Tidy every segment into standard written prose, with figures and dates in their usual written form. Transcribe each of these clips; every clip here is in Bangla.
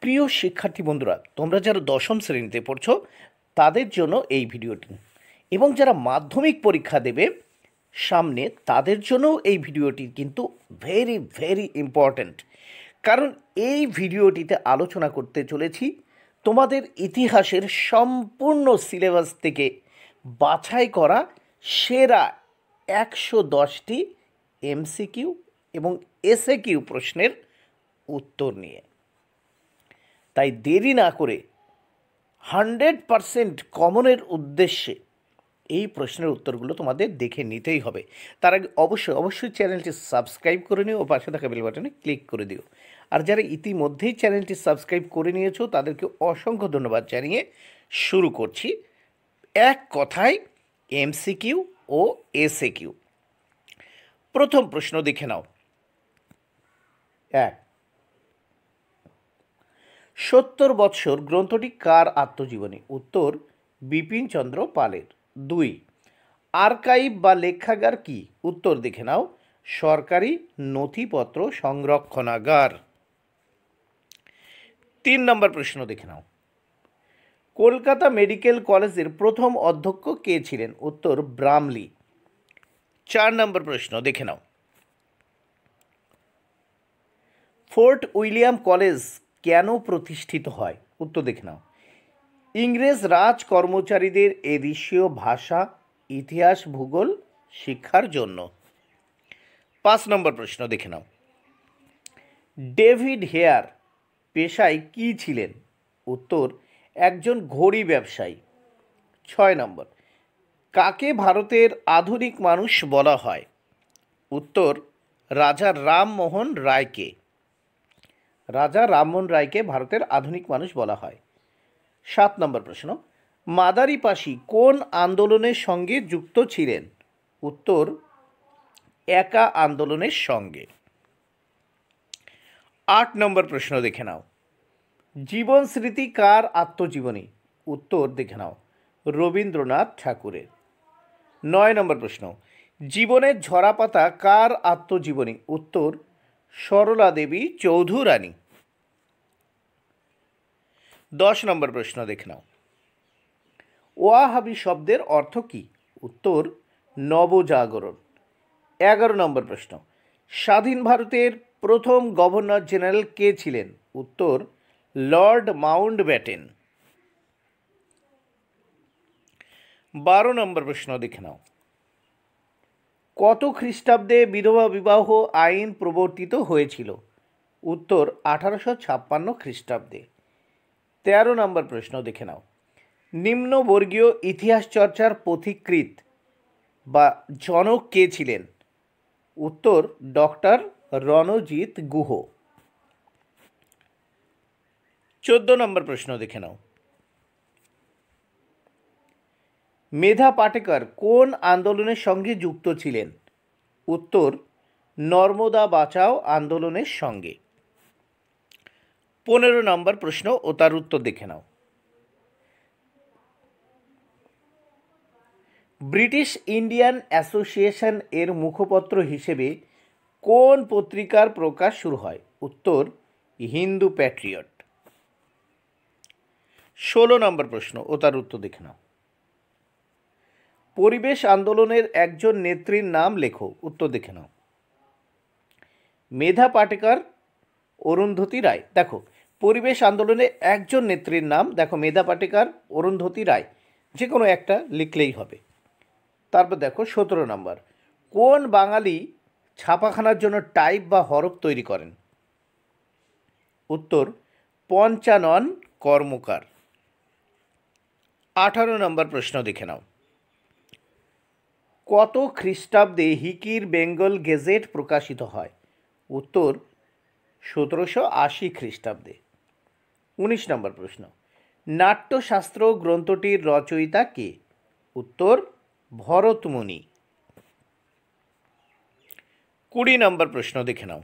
প্রিয় শিক্ষার্থী বন্ধুরা, তোমরা যারা দশম শ্রেণীতে পড়ছো তাদের জন্য এই ভিডিওটি, এবং যারা মাধ্যমিক পরীক্ষা দেবে সামনে তাদের জন্যও এই ভিডিওটি কিন্তু ভেরি ভেরি ইম্পর্ট্যান্ট। কারণ এই ভিডিওটিতে আলোচনা করতে চলেছি তোমাদের ইতিহাসের সম্পূর্ণ সিলেবাস থেকে বাছাই করা সেরা 110টি এমসিকিউ এবং এসএকিউ প্রশ্নের উত্তর নিয়ে। তাই দেরি না করে 100% কমনের উদ্দেশ্যে এই প্রশ্নের উত্তরগুলো তোমাদের দেখে নিতেই হবে। তার আগে অবশ্যই চ্যানেলটি সাবস্ক্রাইব করে নিও ও পাশে থাকা বেল বাটনে ক্লিক করে দিও। আর যারা ইতিমধ্যেই চ্যানেলটি সাবস্ক্রাইব করে নিয়েছো তাদেরকে অসংখ্য ধন্যবাদ জানিয়ে শুরু করছি এক কথায় এমসিকিউ ও এসএকিউ। প্রথম প্রশ্ন দেখে নাও। 1, 70 বৎসর গ্রন্থটি কার আত্মজীবনী? উত্তর বিপিনচন্দ্র পালের। 2, আর্কাইভ বা লেখাগার কি? উত্তর দেখে নাও সরকারি নথিপত্র সংরক্ষণাগার। 3 নম্বর প্রশ্ন দেখে নাও। কলকাতা মেডিকেল কলেজের প্রথম অধ্যক্ষ কে ছিলেন? উত্তর ব্রামলি। 4 নম্বর প্রশ্ন দেখে নাও। ফোর্ট উইলিয়াম কলেজ কেন প্রতিষ্ঠিত হয়? উত্তর দেখে নাও ইংরেজ রাজ কর্মচারীদের এদেশীয় ভাষা, ইতিহাস, ভূগোল শিক্ষার জন্য। 5 নম্বর প্রশ্ন দেখে নাও। ডেভিড হেয়ার পেশায় কি ছিলেন? উত্তর একজন ঘড়ি ব্যবসায়ী। 6 নম্বর, কাকে ভারতের আধুনিক মানুষ বলা হয়? উত্তর রাজা রামমোহন রায়কে। রাজা রামমোহন রায়কে ভারতের আধুনিক মানুষ বলা হয়। 7 নম্বর প্রশ্ন, মাদারিপাশি কোন আন্দোলনের সঙ্গে যুক্ত ছিলেন? উত্তর একা আন্দোলনের সঙ্গে। 8 নম্বর প্রশ্ন দেখে নাও। জীবন স্মৃতি কার আত্মজীবনী? উত্তর দেখে নাও রবীন্দ্রনাথ ঠাকুরের। 9 নম্বর প্রশ্ন, জীবনের ঝরাপাতা কার আত্মজীবনী? উত্তর সরলা দেবী চৌধুরানী। 10 নম্বর প্রশ্ন দেখে নাও। ওয়াহাবি শব্দের অর্থ কী? উত্তর নবজাগরণ। 11 নম্বর প্রশ্ন, স্বাধীন ভারতের প্রথম গভর্নর জেনারেল কে ছিলেন? উত্তর লর্ড মাউন্টব্যাটেন। 12 নম্বর প্রশ্ন দেখে নাও। কত খ্রিস্টাব্দে বিধবা বিবাহ আইন প্রবর্তিত হয়েছিল? উত্তর 1856 খ্রিস্টাব্দে। 13 নম্বর প্রশ্ন দেখে নাও। নিম্নবর্গীয় ইতিহাস চর্চার পথিকৃৎ বা জনক কে ছিলেন? উত্তর ডক্টর রণজিৎ গুহ। 14 নম্বর প্রশ্ন দেখে নাও। মেধা পাটেকর কোন আন্দোলনের সঙ্গে যুক্ত ছিলেন? উত্তর নর্মদা বাঁচাও আন্দোলনের সঙ্গে। 15 নম্বর প্রশ্ন ও তার উত্তর দেখে নাও। ব্রিটিশ ইন্ডিয়ান অ্যাসোসিয়েশন এর মুখপত্র হিসেবে কোন পত্রিকার প্রকাশ শুরু হয়? উত্তর হিন্দু প্যাট্রিয়ট। 16 নম্বর প্রশ্ন ও তার উত্তর দেখে নাও। পরিবেশ আন্দোলনের একজন নেত্রীর নাম লেখো। উত্তর দেখে নাও মেধা পাটেকর, অরুন্ধতী রায়। দেখো পরিবেশ আন্দোলনে একজন নেত্রীর নাম, দেখো মেধা পাটেকর, অরুন্ধতী রায়, যে কোনো একটা লিখলেই হবে। তারপর দেখো 17 নম্বর, কোন বাঙালি ছাপাখানার জন্য টাইপ বা হরফ তৈরি করেন? উত্তর পঞ্চানন কর্মকার। 18 নম্বর প্রশ্ন দেখে নাও। কত খ্রিস্টাব্দে হিকির বেঙ্গল গেজেট প্রকাশিত হয়? উত্তর 1780 খ্রিস্টাব্দে। 19 নম্বর প্রশ্ন, নাট্যশাস্ত্র গ্রন্থটির রচয়িতা কে? উত্তর ভরতমুনি। 20 নম্বর প্রশ্ন দেখে নাও।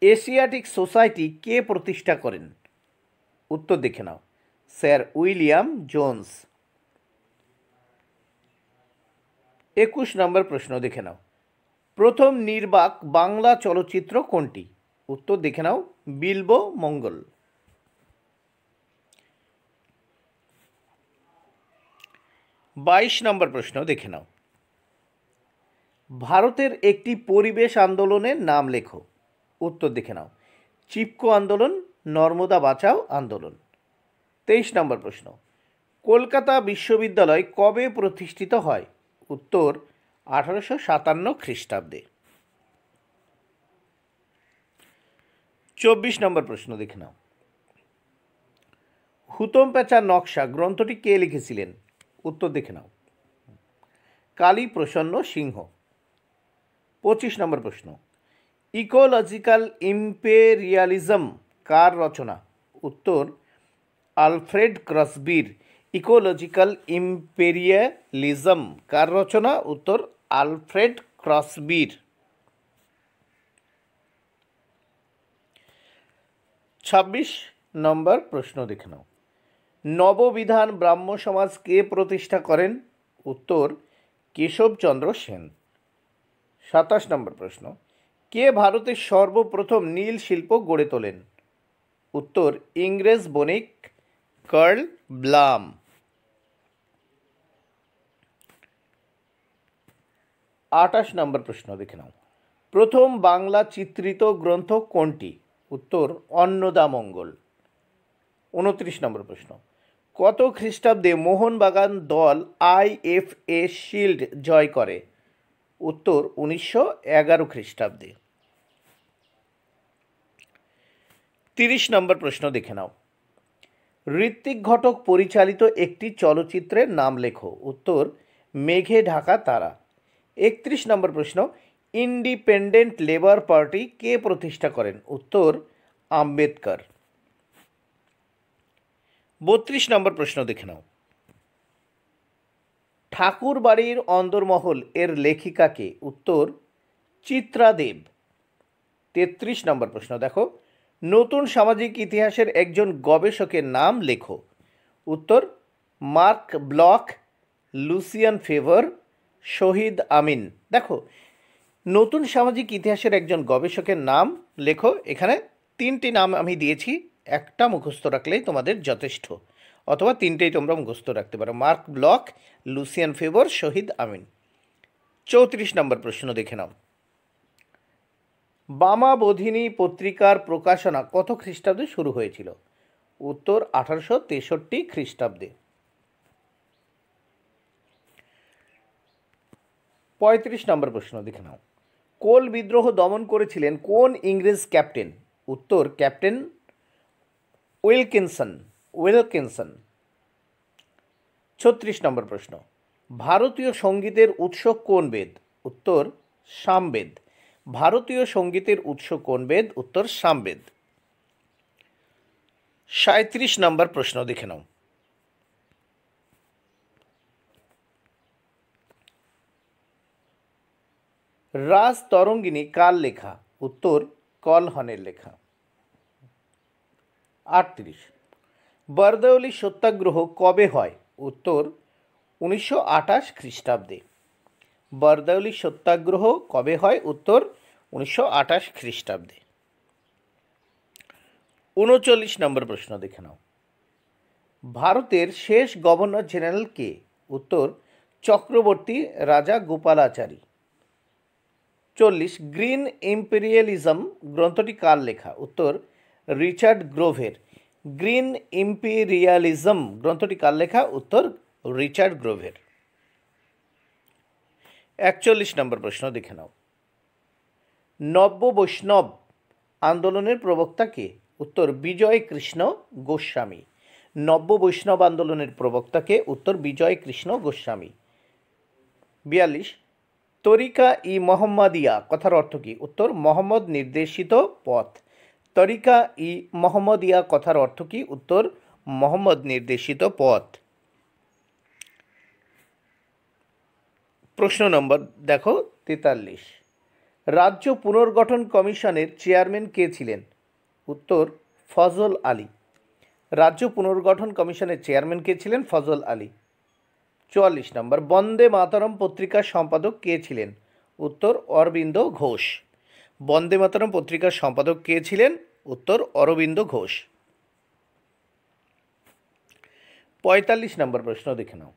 এশিয়াটিক সোসাইটি কে প্রতিষ্ঠা করেন? উত্তর দেখে নাও স্যার উইলিয়াম জোন্স। 21 নম্বর প্রশ্ন দেখে নাও। প্রথম নির্বাক বাংলা চলচ্চিত্র কোনটি? উত্তর দেখে নাও, বিল্বো মঙ্গল। 22 নম্বর প্রশ্ন দেখে নাও, ভারতের একটি পরিবেশ আন্দোলনের নাম লেখো। উত্তর দেখে নাও, চিপকো আন্দোলন, নর্মদা বাঁচাও আন্দোলন। 23 নম্বর প্রশ্ন, কলকাতা বিশ্ববিদ্যালয় কবে প্রতিষ্ঠিত হয়? উত্তর 1857 খ্রিস্টাব্দে। 24 নম্বর প্রশ্ন দেখে নাও, হুতম প্যাঁচার নকশা গ্রন্থটি কে লিখেছিলেন? উত্তর দেখে নাও, কালী প্রসন্ন সিংহ। 25 নম্বর প্রশ্ন, ইকোলজিক্যাল ইম্পেরিয়ালিজম কার রচনা? উত্তর আলফ্রেড ক্রসবির। ইকোলজিক্যাল ইম্পেরিয়ালিজম কার রচনা? উত্তর আলফ্রেড ক্রসবির। 26 নম্বর প্রশ্ন দেখে নাও, নববিধান ব্রাহ্ম সমাজ কে প্রতিষ্ঠা করেন? উত্তর কেশবচন্দ্র সেন। 27 নম্বর প্রশ্ন, কে ভারতের সর্বপ্রথম নীল শিল্প গড়ে তোলেন? উত্তর ইংরেজ বণিক কার্ল ব্লাম। 28 নম্বর প্রশ্ন দেখে নাও, প্রথম বাংলা চিত্রিত গ্রন্থ কোনটি? উত্তর অন্নদামঙ্গল। 29 নম্বর প্রশ্ন, কত খ্রিস্টাব্দে মোহনবাগান দল IFA শিল্ড জয় করে? উত্তর 1911 খ্রিস্টাব্দে। 30 নম্বর প্রশ্ন দেখে নাও, ঋত্বিক ঘটক পরিচালিত একটি চলচ্চিত্রের নাম লেখো। উত্তর মেঘে ঢাকা তারা। 31 নম্বর প্রশ্ন, ইন্ডিপেন্ডেন্ট লেবার পার্টি কে প্রতিষ্ঠা করেন? উত্তর আম্বেদকর। 32 নম্বর প্রশ্ন দেখে নাও, ঠাকুর বাড়ির অন্দরমহল এর লেখিকা কে? উত্তর চিত্রা দেব। 33 নম্বর প্রশ্ন দেখো, নতুন সামাজিক ইতিহাসের একজন গবেষকের নাম লেখো। উত্তর মার্ক ব্লক, লুসিয়ান ফেভার, শহীদ আমিন। দেখো, নতুন সামাজিক ইতিহাসের একজন গবেষকের নাম লেখো। এখানে 3টি নাম আমি দিয়েছি, একটা মুখস্থ রাখলেই তোমাদের যথেষ্ট, অথবা 3টেই তোমরা মুখস্থ রাখতে পারো, মার্ক ব্লক, লুসিয়ান ফেভার, শহীদ আমিন। 34 নম্বর প্রশ্ন দেখে নাও, বামাবোধিনী পত্রিকার প্রকাশনা কত খ্রিস্টাব্দে শুরু হয়েছিল? উত্তর 1863 খ্রিস্টাব্দে। 35 নম্বর প্রশ্ন দেখে নাও, কোল বিদ্রোহ দমন করেছিলেন কোন ইংরেজ ক্যাপ্টেন? উত্তর ক্যাপ্টেন উইলকিনসন। 36 নম্বর প্রশ্ন, ভারতীয় সঙ্গীতের উৎস কোন বেদ? উত্তর সামবেদ। ভারতীয় সঙ্গীতের উৎস কোন বেদ? উত্তর সামবেদ। 37 নম্বর প্রশ্ন দেখে নাও, রাজ তরঙ্গিনী কার লেখা? উত্তর কলহনের লেখা। 38, বারদৌলি সত্যাগ্রহ কবে হয়? উত্তর 1928 খ্রিস্টাব্দে। বারদৌলি সত্যাগ্রহ কবে হয়? উত্তর 1928 খ্রিস্টাব্দে। 39 নম্বর প্রশ্ন দেখে নাও, ভারতের শেষ গভর্নর জেনারেল কে? উত্তর চক্রবর্তী রাজা গোপালাচারী। 40, গ্রিন ইম্পেরিয়ালিজম গ্রন্থটি কার লেখা? উত্তর রিচার্ড গ্রোভের। গ্রিন ইম্পেরিয়ালিজম গ্রন্থটি কার লেখা? উত্তর রিচার্ড গ্রোভের। 41 নম্বর প্রশ্ন দেখে নাও, নব্য বৈষ্ণব আন্দোলনের প্রবক্তা কে? উত্তর বিজয় কৃষ্ণ গোস্বামী। নব্য বৈষ্ণব আন্দোলনের প্রবক্তা কে? উত্তর বিজয় কৃষ্ণ গোস্বামী। 42, তরিকা ই মোহাম্মদিয়া কথার অর্থ কী? উত্তর মোহাম্মদ নির্দেশিত পথ। তরিকা ই মোহাম্মদিয়া কথার অর্থ কী? উত্তর মোহাম্মদ নির্দেশিত পথ। প্রশ্ন নম্বর দেখো 43, রাজ্য পুনর্গঠন কমিশনের চেয়ারম্যান কে ছিলেন? উত্তর ফজল আলী। রাজ্য পুনর্গঠন কমিশনের চেয়ারম্যান কে ছিলেন? ফজল আলী। 44 নম্বর, বন্দে মাতরম পত্রিকার সম্পাদক কে ছিলেন? উত্তর অরবিন্দ ঘোষ। বন্দে মাতরম পত্রিকার সম্পাদক কে ছিলেন? উত্তর অরবিন্দ ঘোষ। ৪৫ নম্বর প্রশ্ন দেখে নাও।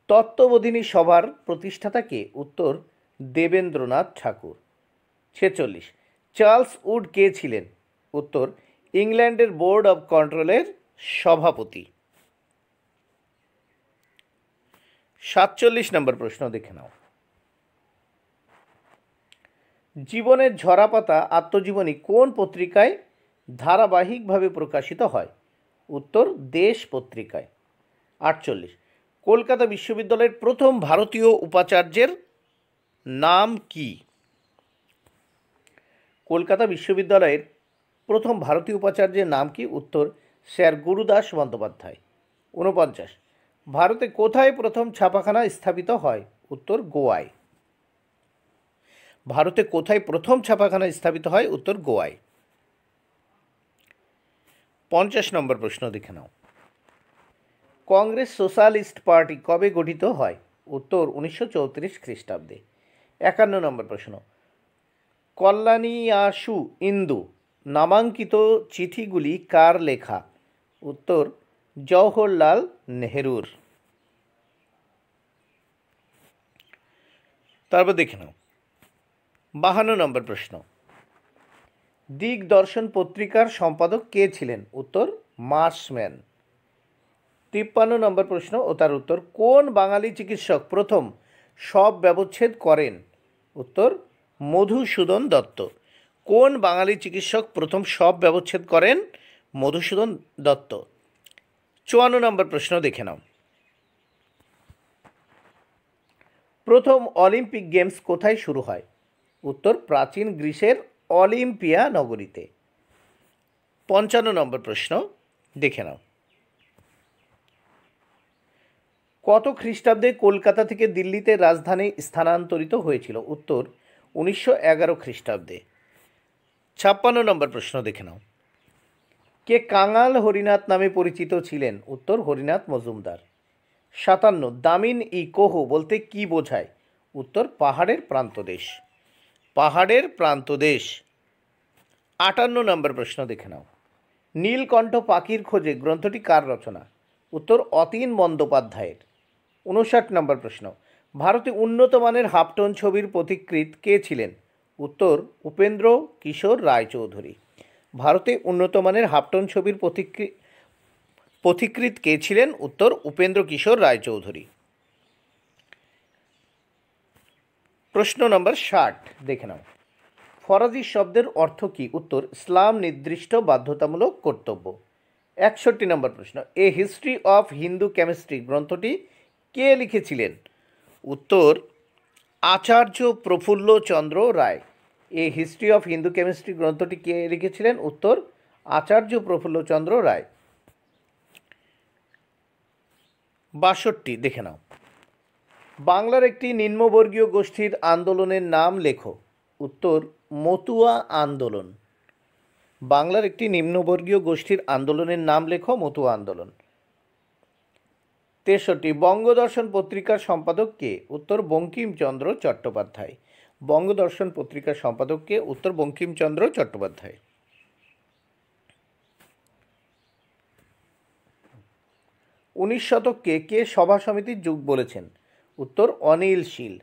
তত্ত্ববোধিনী সভার প্রতিষ্ঠাতা কে? উত্তর দেবেন্দ্রনাথ ঠাকুর। ৪৬, চার্লস উড কে ছিলেন? উত্তর ইংল্যান্ডের বোর্ড অব কন্ট্রোলের সভাপতি। ৪৭ নম্বর প্রশ্ন দেখে নাও। জীবনের ঝরাপাতা আত্মজীবনী কোন পত্রিকায় ধারাবাহিকভাবে প্রকাশিত হয়? উত্তর দেশ পত্রিকায়। ৪৮, কলকাতা বিশ্ববিদ্যালয়ের প্রথম ভারতীয় উপাচার্যের নাম কি? কলকাতা বিশ্ববিদ্যালয়ের প্রথম ভারতীয় উপাচার্যের নাম কি? উত্তর স্যার গুরুদাস বন্দ্যোপাধ্যায়। ৪৯, ভারতে কোথায় প্রথম ছাপাখানা স্থাপিত হয়? উত্তর গোয়ায়। ভারতে কোথায় প্রথম ছাপাখানা স্থাপিত হয়? উত্তর গোয়ায়। ৫০ নম্বর প্রশ্ন দেখে নাও। কংগ্রেস সোশ্যালিস্ট পার্টি কবে গঠিত হয়? উত্তর ১৯৩৪ খ্রিস্টাব্দে। ৫১ নম্বর প্রশ্ন, কল্যাণীয়াশু ইন্দু নামাঙ্কিত চিঠিগুলি কার লেখা? উত্তর জওহরলাল নেহেরুর। তারপর দেখে নাও ৫২ নম্বর প্রশ্ন, দিগদর্শন পত্রিকার সম্পাদক কে ছিলেন? উত্তর মার্শম্যান। ৫৩ নম্বর প্রশ্ন ও তার উত্তর, কোন বাঙালি চিকিৎসক প্রথম সব ব্যবচ্ছেদ করেন? উত্তর মধুসূদন দত্ত। কোন বাঙালি চিকিৎসক প্রথম সব ব্যবচ্ছেদ করেন? মধুসূদন দত্ত। ৫৪ নম্বর প্রশ্ন দেখে নাও। প্রথম অলিম্পিক গেমস কোথায় শুরু হয়? উত্তর প্রাচীন গ্রিসের অলিম্পিয়া নগরীতে। ৫৫ নম্বর প্রশ্ন দেখে নাও। কত খ্রিস্টাব্দে কলকাতা থেকে দিল্লিতে রাজধানী স্থানান্তরিত হয়েছিল? উত্তর ১৯১১ খ্রিস্টাব্দে। ৫৬ নম্বর প্রশ্ন দেখে নাও। কে কাঙাল হরিনাথ নামে পরিচিত ছিলেন? উত্তর হরিনাথ মজুমদার। ৫৭, দামিন ই কোহ বলতে কি বোঝায়? উত্তর পাহাড়ের প্রান্তদেশ। পাহাড়ের প্রান্তদেশ। ৫৮ নম্বর প্রশ্ন দেখে নাও। নীলকণ্ঠ পাখির খোঁজে গ্রন্থটি কার রচনা? উত্তর অতীন বন্দ্যোপাধ্যায়ের। ৫৯ নম্বর প্রশ্ন, ভারতে উন্নত মানের হাফটোন ছবির পথিকৃৎ কে ছিলেন? উত্তর উপেন্দ্র কিশোর রায়চৌধুরী। ভারতে উন্নত মানের হাফটোন ছবির পথিকৃৎ কে ছিলেন? উত্তর উপেন্দ্র কিশোর রায়চৌধুরী। প্রশ্ন নম্বর ৬০ দেখে নাও। ফরাজি শব্দের অর্থ কী? উত্তর ইসলাম নির্দিষ্ট বাধ্যতামূলক কর্তব্য। ৬১ নম্বর প্রশ্ন, a history of Hindu chemistry গ্রন্থটি কে লিখেছিলেন? উত্তর আচার্য প্রফুল্লচন্দ্র রায়। A history of Hindu chemistry গ্রন্থটি কে লিখেছিলেন? উত্তর আচার্য প্রফুল্লচন্দ্র রায়। ৬২ দেখে নাও। বাংলার একটি নিম্নবর্গীয় গোষ্ঠীর আন্দোলনের নাম লেখো। উত্তর মতুয়া আন্দোলন। বাংলার একটি নিম্নবর্গীয় গোষ্ঠীর আন্দোলনের নাম লেখো, মতুয়া আন্দোলন। ৬৩, বঙ্গদর্শন পত্রিকার সম্পাদক কে? উত্তর বঙ্কিমচন্দ্র চট্টোপাধ্যায়। বঙ্গদর্শন পত্রিকার সম্পাদক কে? উত্তর বঙ্কিমচন্দ্র চট্টোপাধ্যায়। ১৯ শতককে কে সভা সমিতির যুগ বলেছেন? উত্তর অনিল শীল।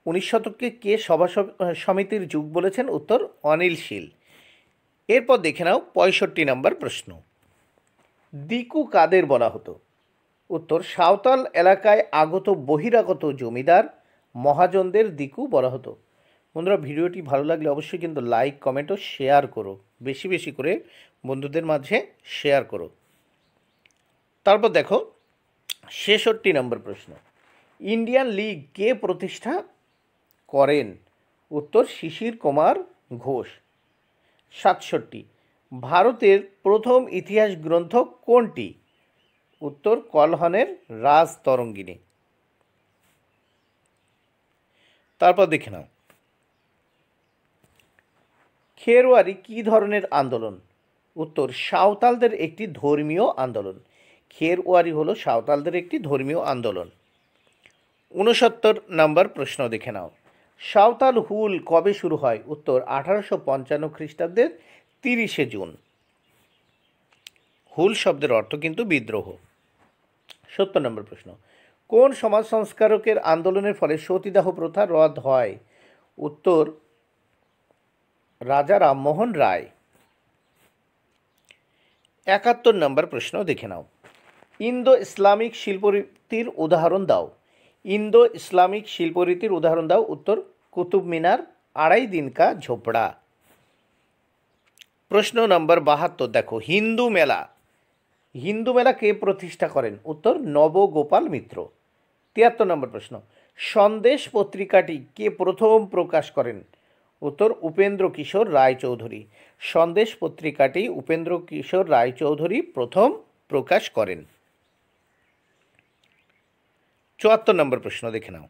১৯ শতককে কে সভা সমিতির যুগ বলেছেন? উত্তর অনিল শীল। এরপর দেখে নাও ৬৫ নম্বর প্রশ্ন, দিকু কাদের বলা হতো? উত্তর সাঁওতাল এলাকায় আগত বহিরাগত জমিদার মহাজনদের দিকু বলা হতো। বন্ধুরা, ভিডিওটি ভালো লাগলে অবশ্যই কিন্তু লাইক, কমেন্ট ও শেয়ার করো, বেশি বেশি করে বন্ধুদের মাঝে শেয়ার করো। তারপর দেখো ৬৬ নম্বর প্রশ্ন, ইন্ডিয়ান লীগ কে প্রতিষ্ঠা করেন? উত্তর শিশির কুমার ঘোষ। ৬৭, ভারতের প্রথম ইতিহাস গ্রন্থ কোনটি? উত্তর কলহনের রাজতরঙ্গিনী। তারপর দেখে নাও, খেরওয়ারি কী ধরনের আন্দোলন? উত্তর সাঁওতালদের একটি ধর্মীয় আন্দোলন। খেরওয়ারি হলো সাঁওতালদের একটি ধর্মীয় আন্দোলন। ৬৯ নম্বর প্রশ্ন দেখে নাও, সাঁওতাল হুল কবে শুরু হয়? উত্তর 1855 খ্রিস্টাব্দের 30শে জুন। হুল শব্দের অর্থ কিন্তু বিদ্রোহ। 70 নম্বর প্রশ্ন, কোন সমাজ সংস্কারকের আন্দোলনের ফলে সতীদাহ প্রথা রদ হয়? উত্তর রাজা রামমোহন রায়। 71 নম্বর প্রশ্ন দেখে নাও, ইন্দো ইসলামিক শিল্পরীতির উদাহরণ দাও। ইন্দো ইসলামিক শিল্পরীতির উদাহরণ দাও। উত্তর কুতুব মিনার, আড়াই দিন কা ঝোপড়া। প্রশ্ন নম্বর 72 দেখো, হিন্দু মেলা। হিন্দু মেলা কে প্রতিষ্ঠা করেন? উত্তর নবগোপাল মিত্র। 73 নম্বর প্রশ্ন, সন্দেশ পত্রিকাটি কে প্রথম প্রকাশ করেন? উত্তর উপেন্দ্র কিশোর রায়চৌধুরী। সন্দেশ পত্রিকাটি উপেন্দ্র কিশোর রায়চৌধুরী প্রথম প্রকাশ করেন। 74 নম্বর প্রশ্ন দেখে নাও,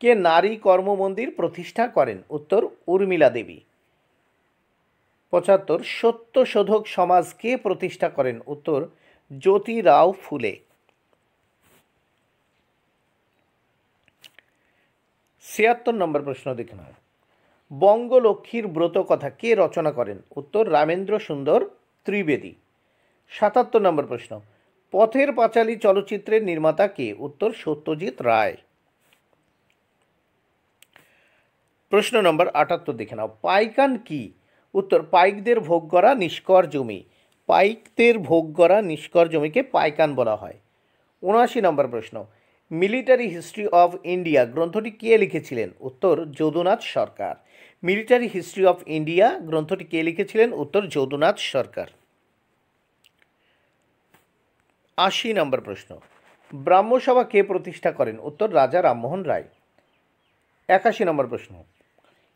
কে নারী কর্ম মন্দির প্রতিষ্ঠা করেন? উত্তর উর্মিলা দেবী। 75 সত্যশোধক সমাজ কে প্রতিষ্ঠা করেন? উত্তর জ্যোতিরাও ফুলে। 76 নম্বর প্রশ্ন দেখে নাও, বঙ্গলক্ষ্মীর ব্রত কথা কে রচনা করেন? উত্তর রামেন্দ্র সুন্দর ত্রিবেদী। 77 নম্বর প্রশ্ন, পথের পাঁচালী চলচ্চিত্রের নির্মাতা কে? উত্তর সত্যজিৎ রায়। প্রশ্ন নম্বর 78 দেখে নাও, পাইকান কি? উত্তর পাইকদের ভোগ করা নিষ্কর জমি। পাইকদের ভোগ করা নিষ্কর জমিকে পাইকান বলা হয়। 79 নম্বর প্রশ্ন, মিলিটারি হিস্ট্রি অফ ইন্ডিয়া গ্রন্থটি কে লিখেছিলেন? উত্তর যদুনাথ সরকার। মিলিটারি হিস্ট্রি অফ ইন্ডিয়া গ্রন্থটি কে লিখেছিলেন? উত্তর যদুনাথ সরকার। 80 নম্বর প্রশ্ন, ব্রাহ্মসভা কে প্রতিষ্ঠা করেন? উত্তর রাজা রামমোহন রায়। 81 নম্বর প্রশ্ন,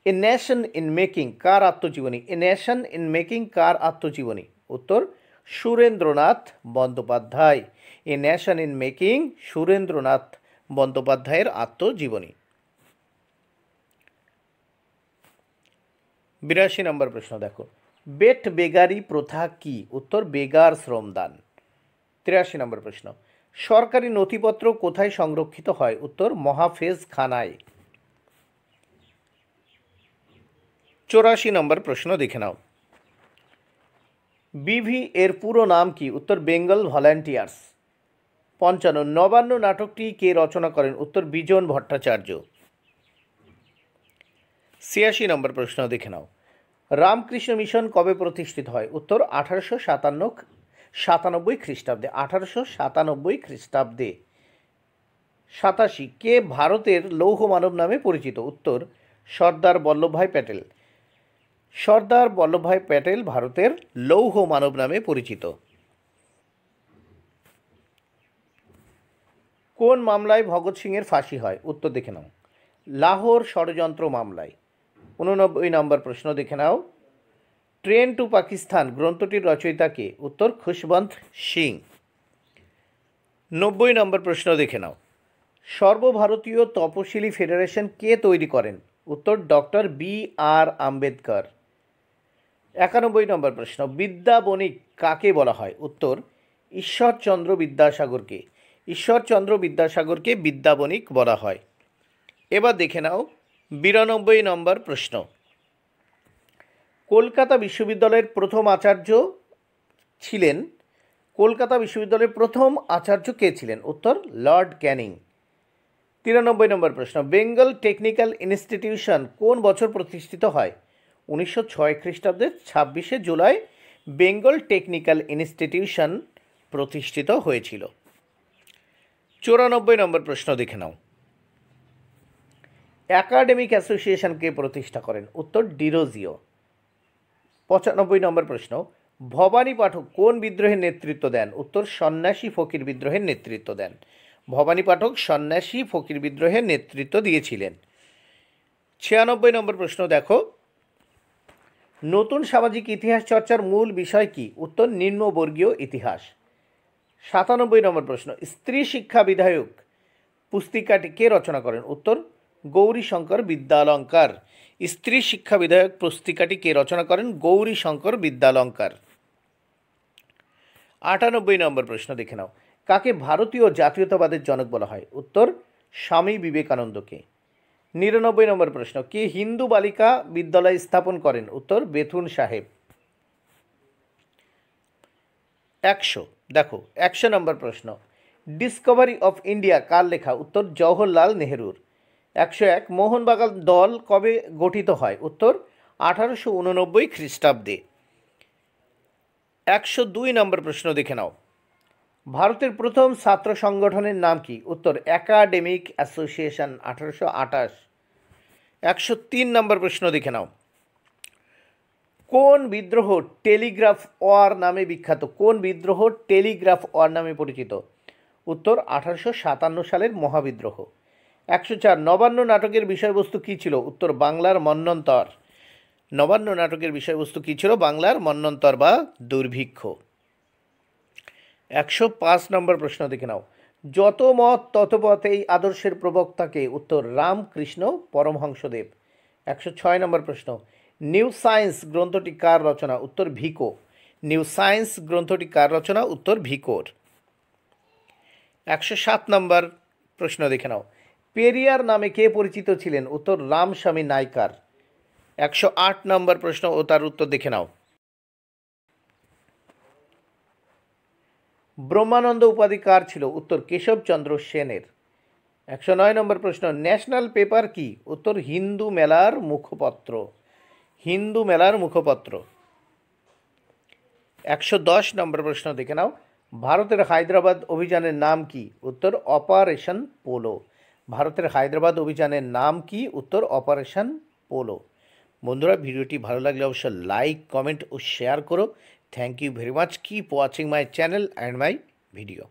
এ নেশন ইন মেকিং কার আত্মজীবনী? এ নেশন ইন মেকিং কার আত্মজীবনী? উত্তর Surendranath Bandyopadhyay. A nation in making Surendranath বন্দ্যোপাধ্যায়ের আত্মজীবনী। 82 নম্বর প্রশ্ন দেখো, বেট বেগারি প্রথা কি? উত্তর বেগার শ্রমদান। 83 নম্বর প্রশ্ন, সরকারি নথিপত্র কোথায় সংরক্ষিত হয়? উত্তর মহাফেজ খানায়। 84 নম্বর প্রশ্ন দেখে নাও, বিভি এর পুরো নাম কি? উত্তর বেঙ্গল ভলান্টিয়ার্স। 55 নবান্ন নাটকটি কে রচনা করেন? উত্তর বিজন ভট্টাচার্য। 86 নম্বর প্রশ্ন দেখে নাও, রামকৃষ্ণ মিশন কবে প্রতিষ্ঠিত হয়? উত্তর 1897 খ্রিস্টাব্দে। 1897 খ্রিস্টাব্দে। 87 কে ভারতের লৌহ মানব নামে পরিচিত? উত্তর সর্দার বল্লভভাই প্যাটেল। সর্দার বল্লভভাই প্যাটেল ভারতের লৌহ মানব নামে পরিচিত। কোন মামলায় ভগৎ সিংয়ের ফাঁসি হয়? উত্তর দেখে নাও লাহোর ষড়যন্ত্র মামলায়। 89 নম্বর প্রশ্ন দেখে নাও, ট্রেন টু পাকিস্তান গ্রন্থটির রচয়িতা কে? উত্তর খুশবন্ত সিং। 90 নম্বর প্রশ্ন দেখে নাও, সর্বভারতীয় তপশিলি ফেডারেশন কে তৈরি করেন? উত্তর ডক্টর বি.আর. আম্বেদকর। 91 নম্বর প্রশ্ন, বিদ্যা বণিক কাকে বলা হয়? উত্তর ঈশ্বরচন্দ্র বিদ্যাসাগরকে। ঈশ্বরচন্দ্র বিদ্যাসাগরকে বিদ্যা বণিক বলা হয়। এবার দেখে নাও 92 নম্বর প্রশ্ন, কলকাতা বিশ্ববিদ্যালয়ের প্রথম আচার্য ছিলেন? কলকাতা বিশ্ববিদ্যালয়ের প্রথম আচার্য কে ছিলেন? উত্তর লর্ড ক্যানিং। 93 নম্বর প্রশ্ন, বেঙ্গল টেকনিক্যাল ইনস্টিটিউশন কোন বছর প্রতিষ্ঠিত হয়? 1906 খ্রিস্টাব্দের 26শে জুলাই বেঙ্গল টেকনিক্যাল ইনস্টিটিউশন প্রতিষ্ঠিত হয়েছিল। 94 নম্বর প্রশ্ন দেখে নাও, একাডেমিক অ্যাসোসিয়েশন কে প্রতিষ্ঠা করেন? উত্তর ডিরোজিও। 95 নম্বর প্রশ্ন, ভবানী পাঠক কোন বিদ্রোহের নেতৃত্ব দেন? উত্তর সন্ন্যাসী ফকির বিদ্রোহের নেতৃত্ব দেন। ভবানী পাঠক সন্ন্যাসী ফকির বিদ্রোহের নেতৃত্ব দিয়েছিলেন। 96 নম্বর প্রশ্ন দেখো, নতুন সামাজিক ইতিহাস চর্চার মূল বিষয় কি? উত্তর নিম্নবর্গীয় ইতিহাস। 97 নম্বর প্রশ্ন, স্ত্রী শিক্ষা বিধায়ক পুস্তিকাটি কে রচনা করেন? উত্তর গৌরীশঙ্কর বিদ্যালঙ্কার। স্ত্রী শিক্ষা বিধায়ক পুস্তিকাটি কে রচনা করেন? গৌরীশঙ্কর বিদ্যালঙ্কার। 98 নম্বর প্রশ্ন দেখে নাও, কাকে ভারতীয় জাতীয়তাবাদের জনক বলা হয়? উত্তর স্বামী বিবেকানন্দকে। 99 নম্বর প্রশ্ন, কি হিন্দু বালিকা বিদ্যালয় স্থাপন করেন? উত্তর বেথুন সাহেব। 100, দেখো 100 নম্বর প্রশ্ন, ডিসকভারি অফ ইন্ডিয়া কার লেখা? উত্তর জওহরলাল নেহরুর। 101, মোহনবাগান দল কবে গঠিত হয়? উত্তর 1889 খ্রিস্টাব্দে। 102 নম্বর প্রশ্ন দেখে নাও, ভারতের প্রথম ছাত্র সংগঠনের নাম কি? উত্তর একাডেমিক অ্যাসোসিয়েশন, 1828। 103 নম্বর প্রশ্ন দেখে নাও, কোন বিদ্রোহ টেলিগ্রাফ ওয়ার নামে বিখ্যাত? কোন বিদ্রোহ টেলিগ্রাফ ওয়ার নামে পরিচিত? উত্তর 1857 সালের মহাবিদ্রোহ। 104, নবান্ন নাটকের বিষয়বস্তু কী ছিল? উত্তর বাংলার মন্বন্তর। নবান্ন নাটকের বিষয়বস্তু কী ছিল? বাংলার মন্বন্তর বা দুর্ভিক্ষ। 105 নম্বর প্রশ্ন দেখে নাও, যত মত তত পথ এই আদর্শের প্রবক্তাকে? উত্তর রামকৃষ্ণ পরমহংসদেব। 106 নম্বর প্রশ্ন, নিউ সায়েন্স গ্রন্থটি কার রচনা? উত্তর ভিকো। নিউ সায়েন্স গ্রন্থটি কার রচনা? উত্তর ভিকোর। 107 নম্বর প্রশ্ন দেখে নাও, পেরিয়ার নামে কে পরিচিত ছিলেন? উত্তর রামস্বামী নাইকার। 108 নম্বর প্রশ্ন ও তার উত্তর দেখে নাও, ব্রহ্মানন্দ উপাধি কার ছিল? উত্তর কেশবচন্দ্র সেনের। 109 নম্বর প্রশ্ন, ন্যাশনাল পেপার কি? উত্তর হিন্দু মেলার মুখপত্র। হিন্দু মেলার মুখপত্র। 110 নম্বর প্রশ্ন দেখে নাও, ভারতের হায়দ্রাবাদ অভিযানের নাম কি? উত্তর অপারেশন পোলো। ভারতের হায়দ্রাবাদ অভিযানের নাম কি? উত্তর অপারেশন পোলো। বন্ধুরা, ভিডিওটি ভালো লাগলে অবশ্যই লাইক, কমেন্ট ও শেয়ার করো। Thank you very much. Keep watching my channel and my video.